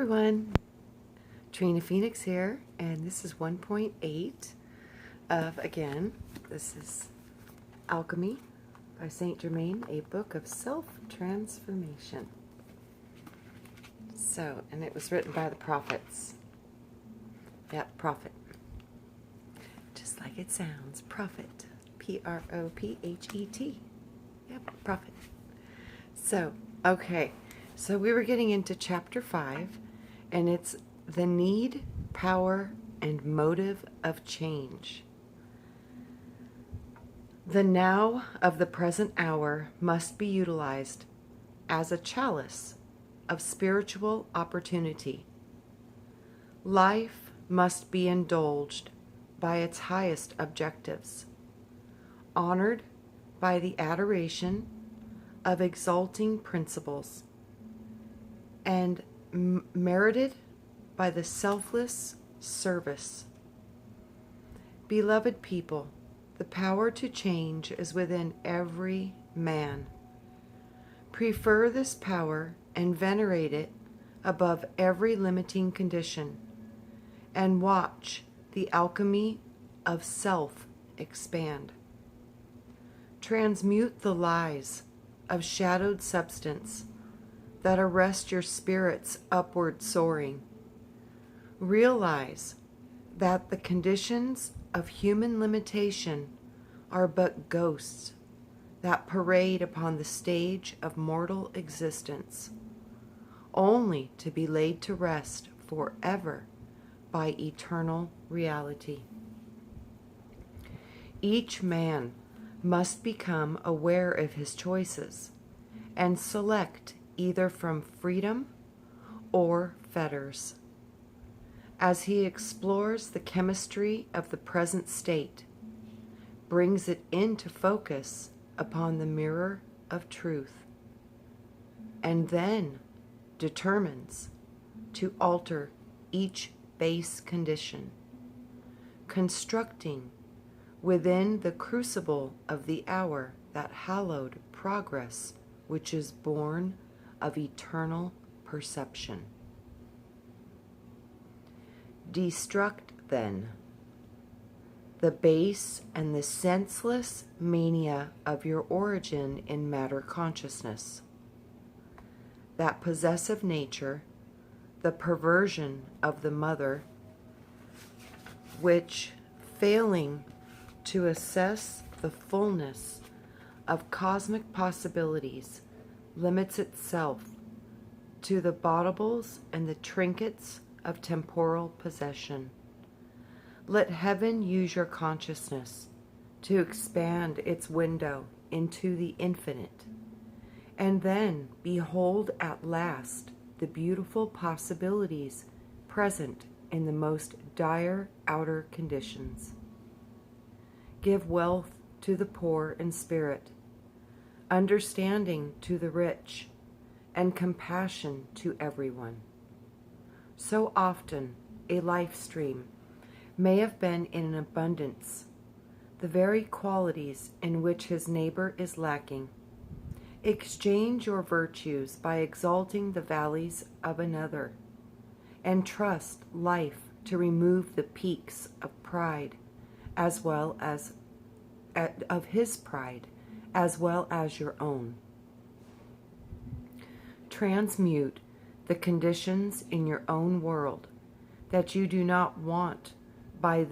everyone, Trina Phoenix here, and this is 1.8 of, again, this is Alchemy by Saint Germain, a book of self-transformation. So, and it was written by the prophets. Yep, prophet. Just like it sounds, prophet. P-R-O-P-H-E-T. Yep, prophet. So, okay. So we were getting into chapter 5, and it's the need, power, and motive of change. The now of the present hour must be utilized as a chalice of spiritual opportunity. Life must be indulged by its highest objectives, honored by the adoration of exalting principles, and merited by the selfless service. Beloved people, the power to change is within every man. Prefer this power and venerate it above every limiting condition, and watch the alchemy of self expand. Transmute the lies of shadowed substance that arrest your spirit's upward soaring. Realize that the conditions of human limitation are but ghosts that parade upon the stage of mortal existence, only to be laid to rest forever by eternal reality. Each man must become aware of his choices and select either from freedom or fetters. As he explores the chemistry of the present state, brings it into focus upon the mirror of truth, and then determines to alter each base condition, constructing within the crucible of the hour that hallowed progress which is born of eternal perception. Destruct, then, the base and the senseless mania of your origin in matter consciousness. That possessive nature, the perversion of the mother, which, failing to assess the fullness of cosmic possibilities, limits itself to the baubles and the trinkets of temporal possession. Let heaven use your consciousness to expand its window into the infinite, and then behold at last the beautiful possibilities present in the most dire outer conditions. Give wealth to the poor in spirit, understanding to the rich, and compassion to everyone. So often a life stream may have been in an abundance, the very qualities in which his neighbor is lacking. Exchange your virtues by exalting the valleys of another, and trust life to remove the peaks of pride, as well as of his pride, as well as your own. Transmute the conditions in your own world that you do not want by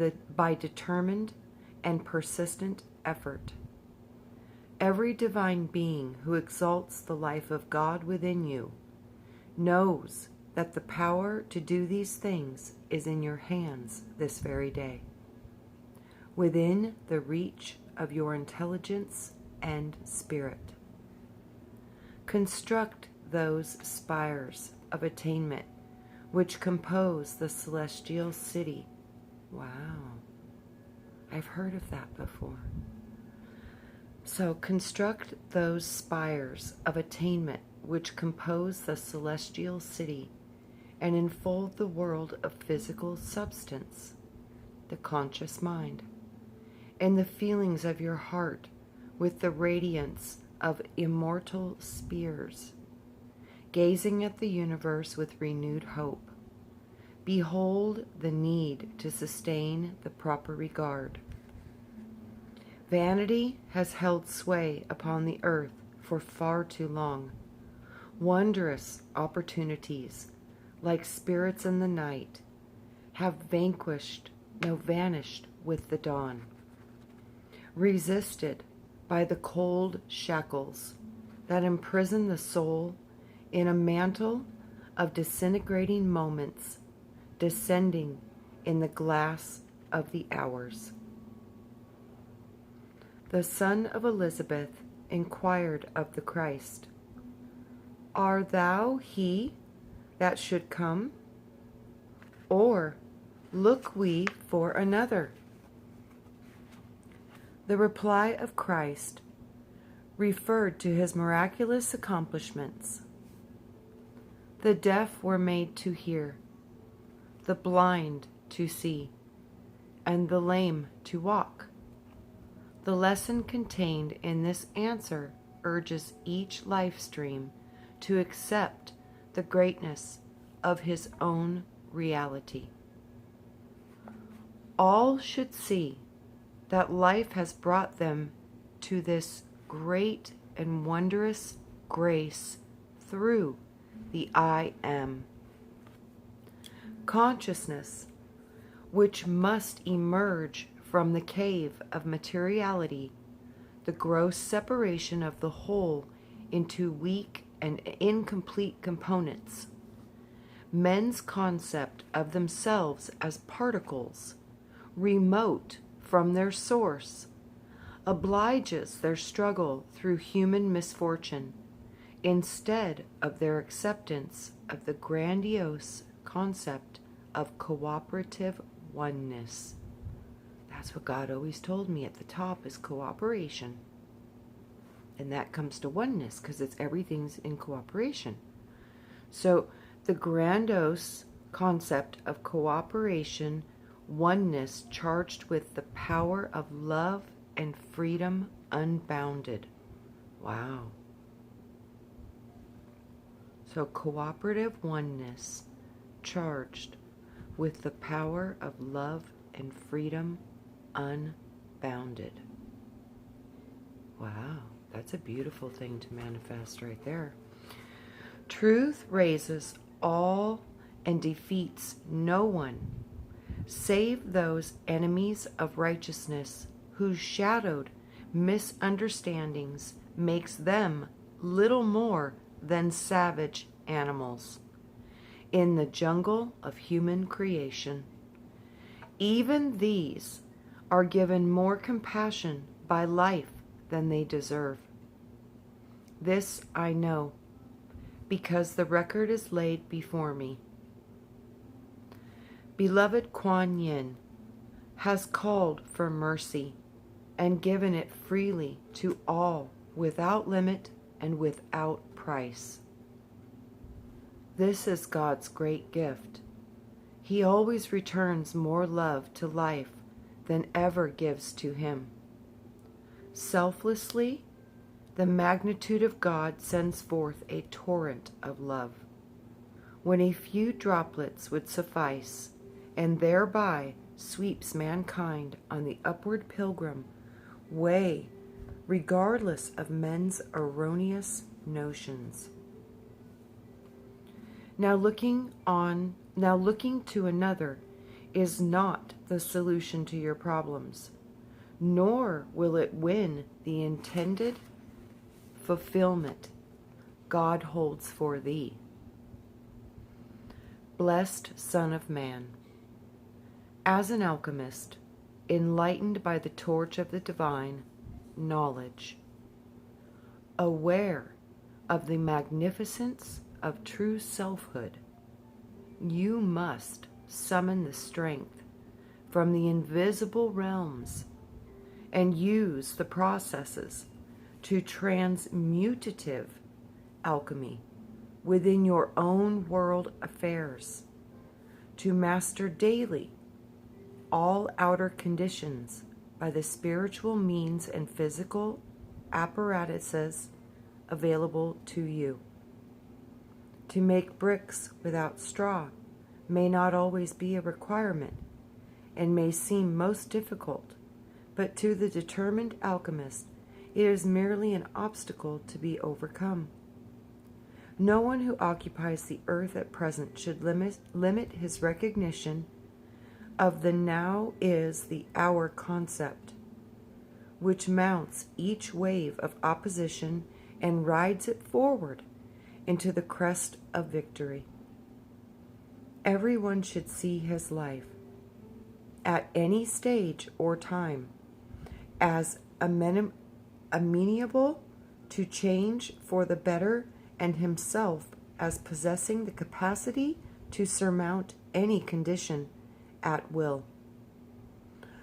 determined and persistent effort. Every divine being who exalts the life of God within you knows that the power to do these things is in your hands this very day, within the reach of your intelligence and spirit. Construct those spires of attainment which compose the celestial city. Wow, I've heard of that before. So construct those spires of attainment which compose the celestial city and enfold the world of physical substance, the conscious mind, and the feelings of your heart with the radiance of immortal spheres. gazing at the universe with renewed hope. Behold the need to sustain the proper regard. Vanity has held sway upon the earth for far too long. Wondrous opportunities, like spirits in the night, have vanished with the dawn. Resisted by the cold shackles that imprison the soul in a mantle of disintegrating moments, descending in the glass of the hours. The son of Elizabeth inquired of the Christ, "Art thou he that should come? Or look we for another?" The reply of Christ referred to his miraculous accomplishments. The deaf were made to hear, the blind to see, and the lame to walk. The lesson contained in this answer urges each life stream to accept the greatness of his own reality. All should see that life has brought them to this great and wondrous grace through the I Am. Consciousness, which must emerge from the cave of materiality, the gross separation of the whole into weak and incomplete components. Men's concept of themselves as particles, remote from their source, obliges their struggle through human misfortune, instead of their acceptance of the grandiose concept of cooperative oneness. That's what God always told me at the top, is cooperation. And that comes to oneness because everything's in cooperation. So the grandiose concept of cooperation, oneness charged with the power of love and freedom unbounded. Wow. So cooperative oneness charged with the power of love and freedom unbounded. Wow, that's a beautiful thing to manifest right there. Truth raises all and defeats no one, save those enemies of righteousness whose shadowed misunderstandings makes them little more than savage animals in the jungle of human creation. Even these are given more compassion by life than they deserve. This I know, because the record is laid before me. Beloved Kuan Yin has called for mercy and given it freely to all without limit and without price. This is God's great gift. He always returns more love to life than ever gives to him. Selflessly, the magnitude of God sends forth a torrent of love. When a few droplets would suffice, and thereby sweeps mankind on the upward pilgrim way, regardless of men's erroneous notions. Now looking to another is not the solution to your problems, nor will it win the intended fulfillment God holds for thee. Blessed Son of Man, as an alchemist, enlightened by the torch of the divine knowledge, aware of the magnificence of true selfhood, you must summon the strength from the invisible realms and use the processes to transmutative alchemy within your own world affairs, to master daily all outer conditions by the spiritual means and physical apparatuses available to you. To make bricks without straw may not always be a requirement, and may seem most difficult, but to the determined alchemist it is merely an obstacle to be overcome. No one who occupies the earth at present should limit his recognition of the now is the hour concept, which mounts each wave of opposition and rides it forward into the crest of victory. Everyone should see his life, at any stage or time, as amenable to change for the better, and himself as possessing the capacity to surmount any condition at will.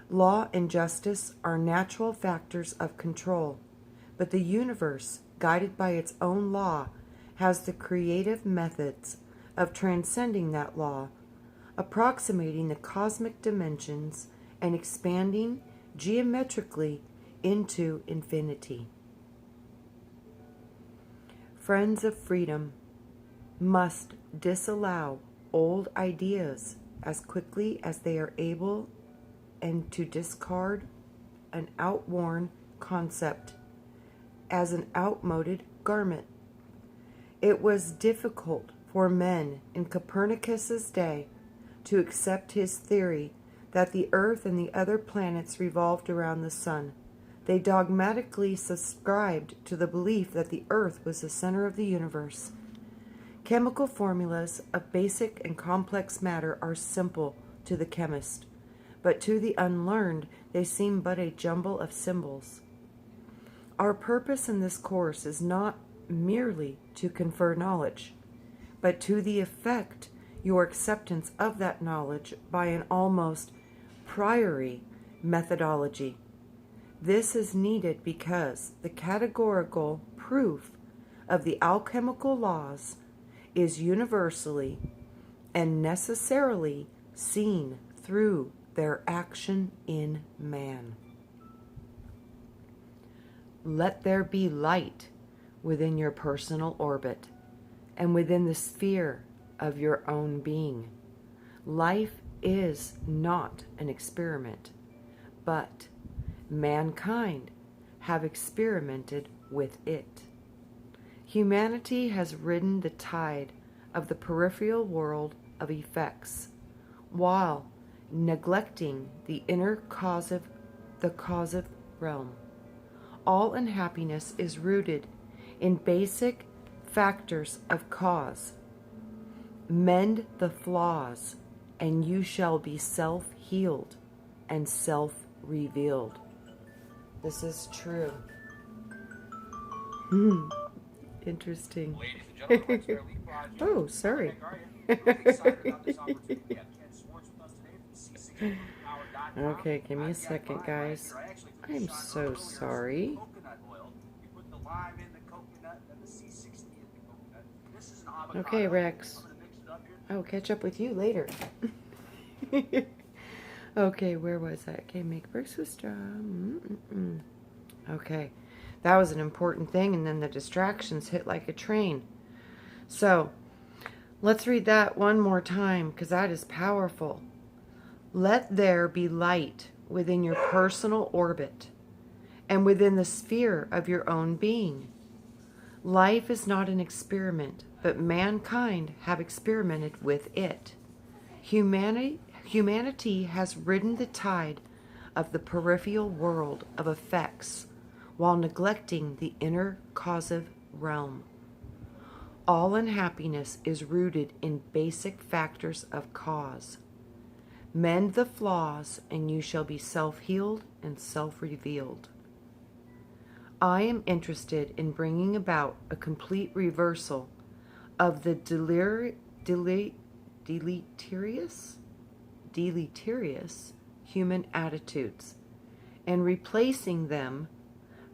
Law and justice are natural factors of control, but the universe, guided by its own law, has the creative methods of transcending that law, approximating the cosmic dimensions and expanding geometrically into infinity. Friends of freedom must disallow old ideas as quickly as they are able, and to discard an outworn concept as an outmoded garment. It was difficult for men in Copernicus's day to accept his theory that the Earth and the other planets revolved around the sun. They dogmatically subscribed to the belief that the Earth was the center of the universe. Chemical formulas of basic and complex matter are simple to the chemist, but to the unlearned they seem but a jumble of symbols. Our purpose in this course is not merely to confer knowledge, but to the effect your acceptance of that knowledge by an almost priori methodology. This is needed because the categorical proof of the alchemical laws is universally and necessarily seen through their action in man. Let there be light within your personal orbit and within the sphere of your own being. Life is not an experiment, but mankind have experimented with it. Humanity has ridden the tide of the peripheral world of effects, while neglecting the inner causative realm. All unhappiness is rooted in basic factors of cause. Mend the flaws, and you shall be self-healed and self-revealed. This is true. Interesting. Oh, sorry. Okay, give me a second, guys. I'm so sorry. Okay, Rex. I will catch up with you later. Okay, where was that? Okay, make bricks with straw. Okay, that was an important thing, and then the distractions hit like a train. So, let's read that one more time, because that is powerful. Let there be light within your personal orbit and within the sphere of your own being. Life is not an experiment, but mankind have experimented with it. Humanity has ridden the tide of the peripheral world of effects while neglecting the inner causative realm. All unhappiness is rooted in basic factors of cause. Mend the flaws, and you shall be self-healed and self-revealed. I am interested in bringing about a complete reversal of the deleterious human attitudes and replacing them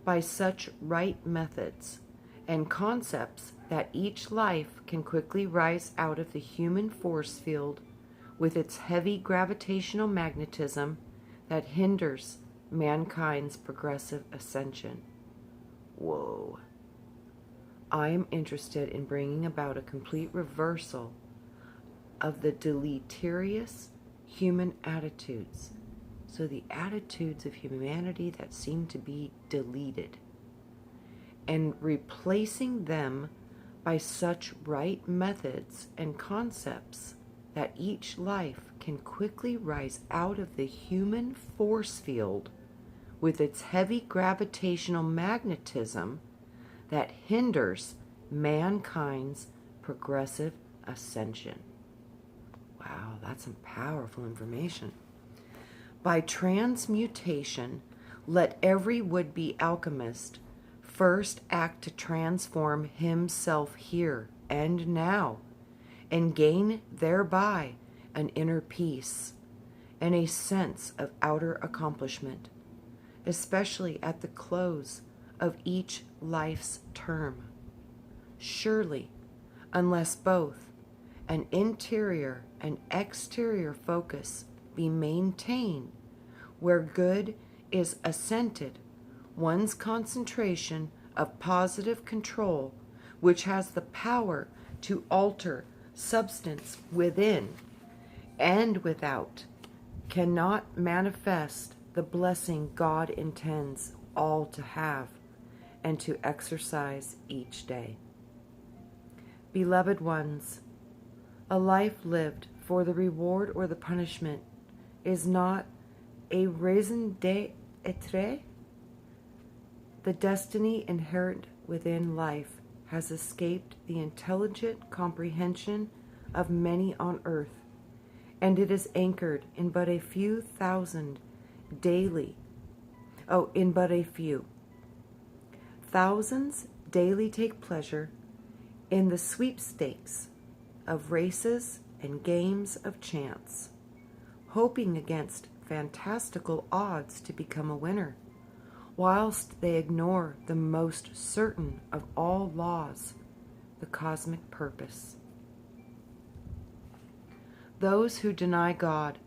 by such right methods and concepts that each life can quickly rise out of the human force field with its heavy gravitational magnetism that hinders mankind's progressive ascension. Whoa. I am interested in bringing about a complete reversal of the deleterious human attitudes. So the attitudes of humanity that seem to be deleted, and replacing them by such right methods and concepts that each life can quickly rise out of the human force field with its heavy gravitational magnetism that hinders mankind's progressive ascension. Wow, that's some powerful information. By transmutation, let every would-be alchemist first act to transform himself here and now, and gain thereby an inner peace and a sense of outer accomplishment, especially at the close of each life's term. Surely, unless both an interior and exterior focus be maintained where good is assented, one's concentration of positive control, which has the power to alter substance within and without, cannot manifest the blessing God intends all to have and to exercise each day. Beloved ones, a life lived for the reward or the punishment is not a raison d'etre. The destiny inherent within life has escaped the intelligent comprehension of many on earth, and it is anchored in but a few thousand daily. In but a few. Thousands daily take pleasure in the sweepstakes of races and games of chance, hoping against fantastical odds to become a winner, whilst they ignore the most certain of all laws, the cosmic purpose. Those who deny God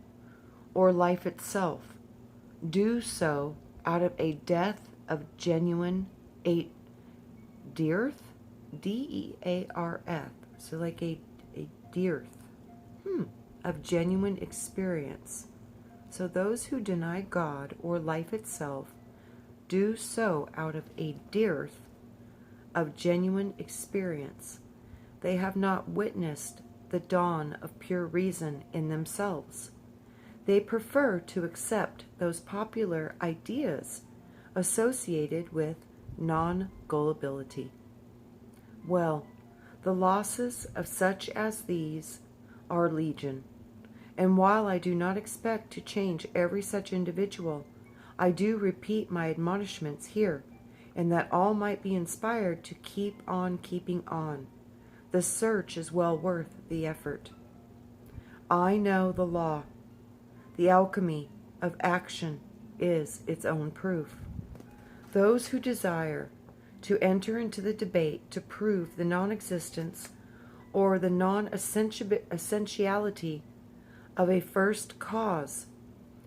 or life itself do so out of a dearth of genuine dearth, D-E-A-R-F, so like a dearth of genuine experience. So those who deny God or life itself do so out of a dearth of genuine experience. They have not witnessed the dawn of pure reason in themselves. They prefer to accept those popular ideas associated with non-gullibility. Well, the losses of such as these are legion, and while I do not expect to change every such individual, I do repeat my admonishments here, and that all might be inspired to keep on keeping on. The search is well worth the effort. I know the law. The alchemy of action is its own proof. Those who desire to enter into the debate to prove the non-existence or the non-essentiality of a first cause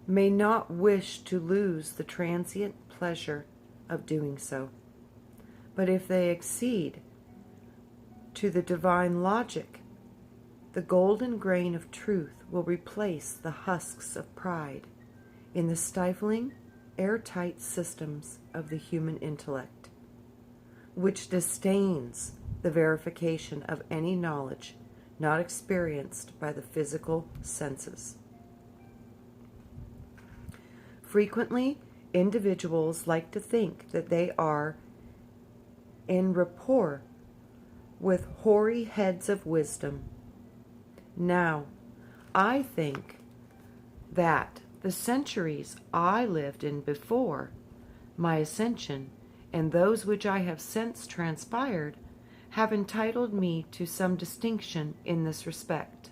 may not wish to lose the transient pleasure of doing so. But if they accede to the divine logic, the golden grain of truth will replace the husks of pride in the stifling, airtight systems of the human intellect, which disdains the verification of any knowledge not experienced by the physical senses. Frequently, individuals like to think that they are en rapport with hoary heads of wisdom. Now, I think that the centuries I lived in before my ascension and those which I have since transpired have entitled me to some distinction in this respect.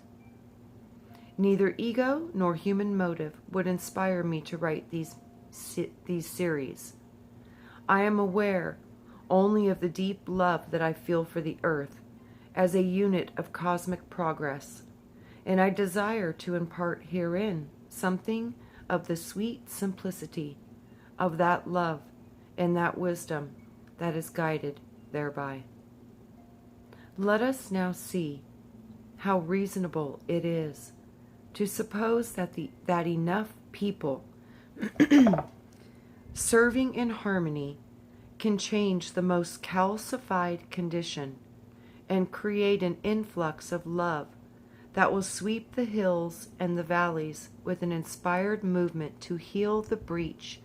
Neither ego nor human motive would inspire me to write these series. I am aware only of the deep love that I feel for the earth as a unit of cosmic progress, and I desire to impart herein something of the sweet simplicity of that love and that wisdom that is guided thereby. Let us now see how reasonable it is to suppose that enough people serving in harmony can change the most calcified condition and create an influx of love that will sweep the hills and the valleys with an inspired movement to heal the breach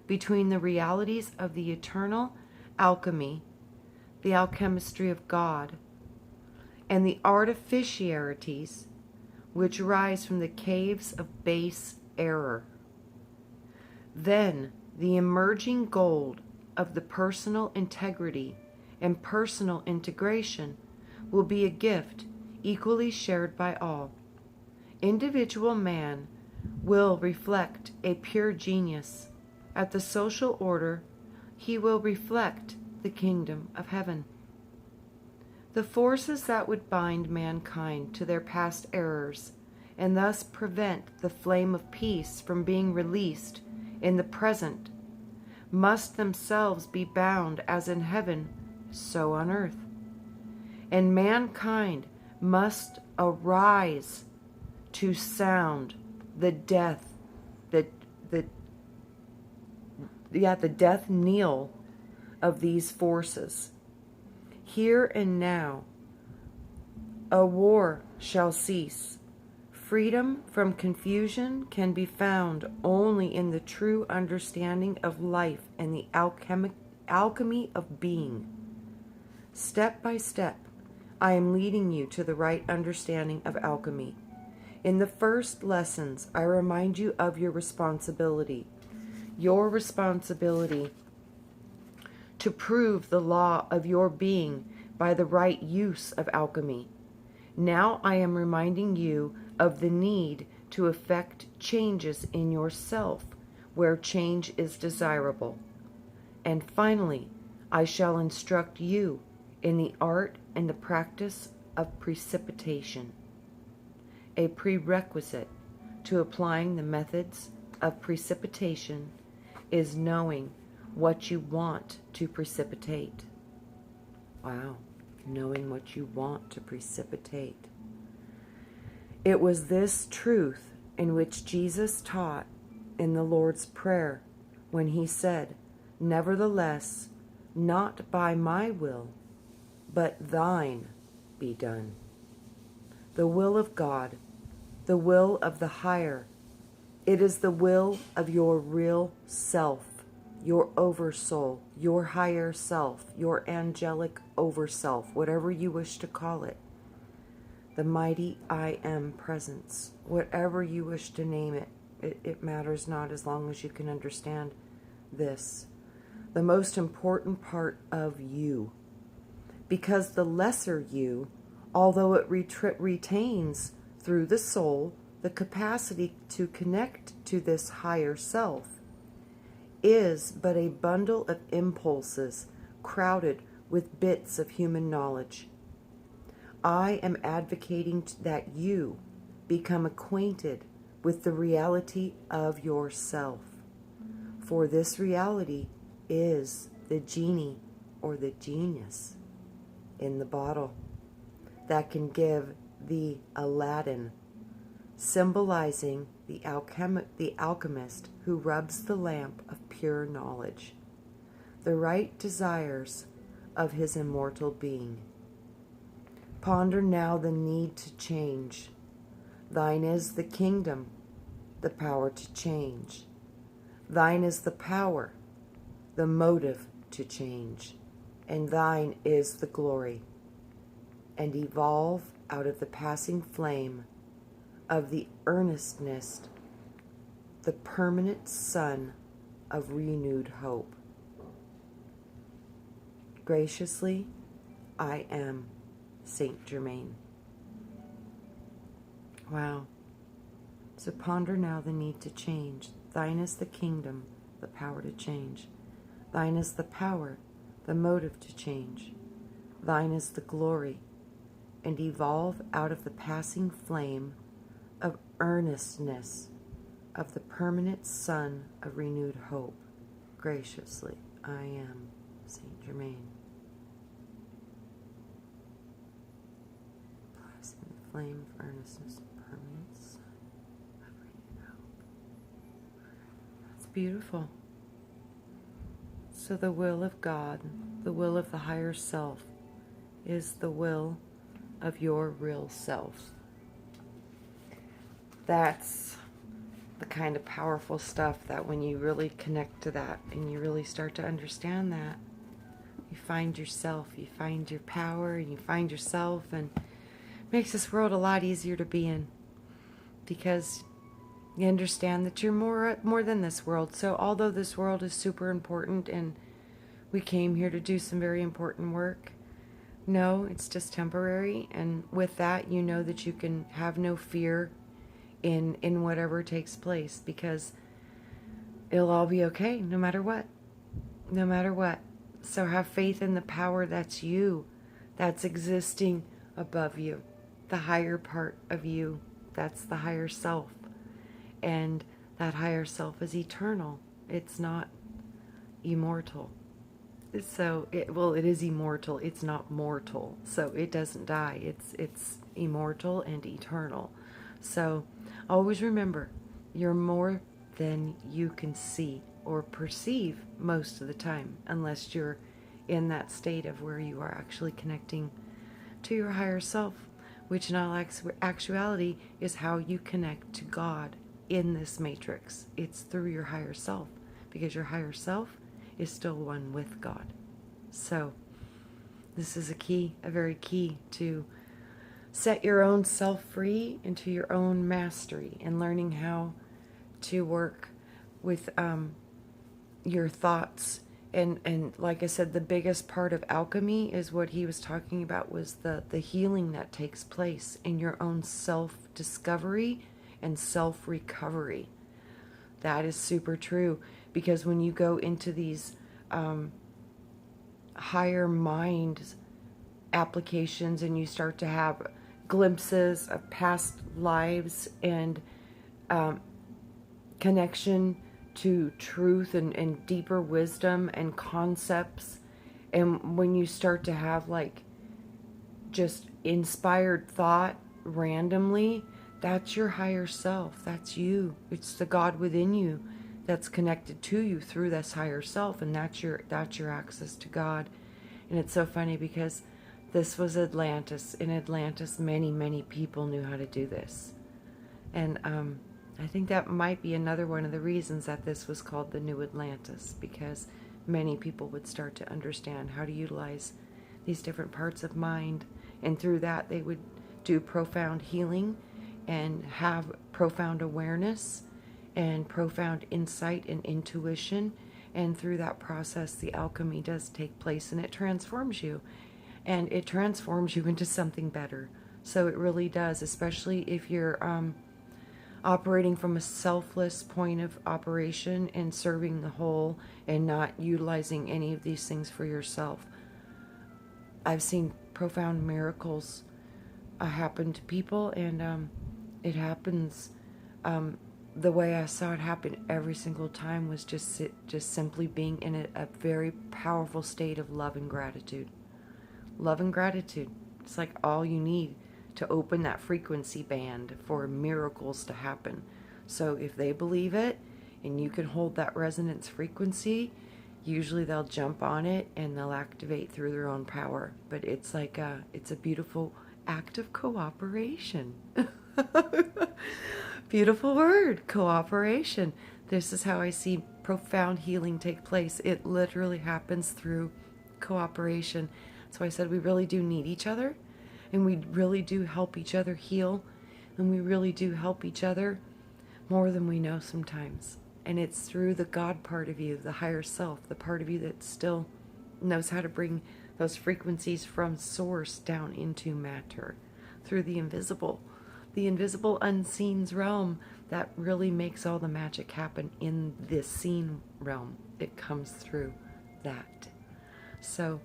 between the realities of the eternal alchemy, the alchemistry of God, and the artificiarities which rise from the caves of base error. Then the emerging gold of the personal integrity and personal integration will be a gift equally shared by all. Individual man will reflect a pure genius. At the social order, he will reflect the kingdom of heaven. The forces that would bind mankind to their past errors and thus prevent the flame of peace from being released in the present must themselves be bound as in heaven, so on earth. And mankind must arise to sound the death knell of these forces. Here and now, a war shall cease. Freedom from confusion can be found only in the true understanding of life and the alchemy of being. Step by step, I am leading you to the right understanding of alchemy. In the first lessons, I remind you of your responsibility. Your responsibility to prove the law of your being by the right use of alchemy. Now I am reminding you of the need to effect changes in yourself where change is desirable. And finally, I shall instruct you in the art and the practice of precipitation. A prerequisite to applying the methods of precipitation is knowing what you want to precipitate. Wow, knowing what you want to precipitate. It was this truth in which Jesus taught in the Lord's Prayer when he said, "Nevertheless, not by my will, but thine be done." The will of God, the will of the higher, it is the will of your real self, your oversoul, your higher self, your angelic overself, whatever you wish to call it. The mighty I Am presence, whatever you wish to name it, it matters not as long as you can understand this. The most important part of you. Because the lesser you, although it retains through the soul the capacity to connect to this higher self, is but a bundle of impulses crowded with bits of human knowledge. I am advocating that you become acquainted with the reality of yourself. For this reality is the genie or the genius in the bottle that can give the Aladdin, symbolizing the alchemist who rubs the lamp of pure knowledge, the right desires of his immortal being. Ponder now the need to change. Thine is the kingdom, the power to change. Thine is the power, the motive to change. And thine is the glory. And evolve out of the passing flame of the earnestness, the permanent sun of renewed hope. Graciously, I am Saint Germain. Wow. So ponder now the need to change. Thine is the kingdom, the power to change. Thine is the power, the motive to change. Thine is the glory, and evolve out of the passing flame of earnestness of the permanent sun of renewed hope. Graciously, I am Saint Germain. flame of earnestness and permanence. That's beautiful. So the will of God, the will of the higher self, is the will of your real self. That's the kind of powerful stuff that when you really connect to that and you really start to understand that, you find yourself, you find your power, you find yourself, and it makes this world a lot easier to be in, because you understand that you're more than this world. So although this world is super important and we came here to do some very important work, no, it's just temporary. And with that, you know that you can have no fear in whatever takes place, because it'll all be okay no matter what. No matter what. So have faith in the power that's you, that's existing above you, the higher part of you, that's the higher self. And that higher self is eternal. It's not immortal. So it is immortal. It's not mortal. So it doesn't die. It's immortal and eternal. So always remember, you're more than you can see or perceive most of the time, unless you're in that state of where you are actually connecting to your higher self, which in all actuality is how you connect to God in this matrix. It's through your higher self, because your higher self is still one with God. So this is a very key to set your own self free into your own mastery, and learning how to work with your thoughts. And like I said, the biggest part of alchemy is what he was talking about, was the healing that takes place in your own self-discovery and self-recovery. That is super true, because when you go into these higher mind applications and you start to have glimpses of past lives and connection to truth and deeper wisdom and concepts, and when you start to have like just inspired thought randomly, that's your higher self. That's you. It's the God within you that's connected to you through this higher self, and that's your access to God. And it's so funny, because this was Atlantis. In Atlantis, many people knew how to do this. And I think that might be another one of the reasons that this was called the New Atlantis, because many people would start to understand how to utilize these different parts of mind, and through that they would do profound healing and have profound awareness and profound insight and intuition. And through that process, the alchemy does take place, and it transforms you. And it transforms you into something better. So it really does, especially if you're operating from a selfless point of operation and serving the whole and not utilizing any of these things for yourself. I've seen profound miracles happen to people, and it happens the way I saw it happen every single time was just simply being in a very powerful state of love and gratitude. Love and gratitude. It's like all you need to open that frequency band for miracles to happen. So if they believe it and you can hold that resonance frequency, usually they'll jump on it and they'll activate through their own power. But it's like it's a beautiful act of cooperation. Beautiful word, cooperation. This is how I see profound healing take place. It literally happens through cooperation. So I said we really do need each other, and we really do help each other heal, and we really do help each other more than we know sometimes. And it's through the God part of you, the higher self, the part of you that still knows how to bring those frequencies from source down into matter, through the invisible unseen realm that really makes all the magic happen in this seen realm. It comes through that. So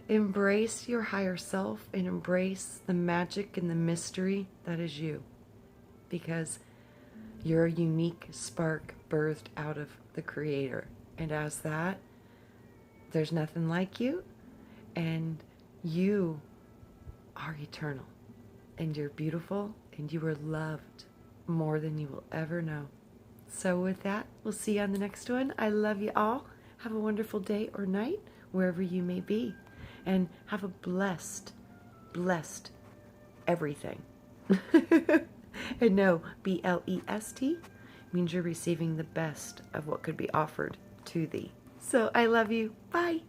embrace your higher self and embrace the magic and the mystery that is you, because you're a unique spark birthed out of the Creator. And as that, there's nothing like you, and you are eternal. and you're beautiful, and you are loved more than you will ever know. So with that, we'll see you on the next one. I love you all. Have a wonderful day or night, wherever you may be. And have a blessed everything. And no, B-L-E-S-T means you're receiving the best of what could be offered to thee. So I love you. Bye.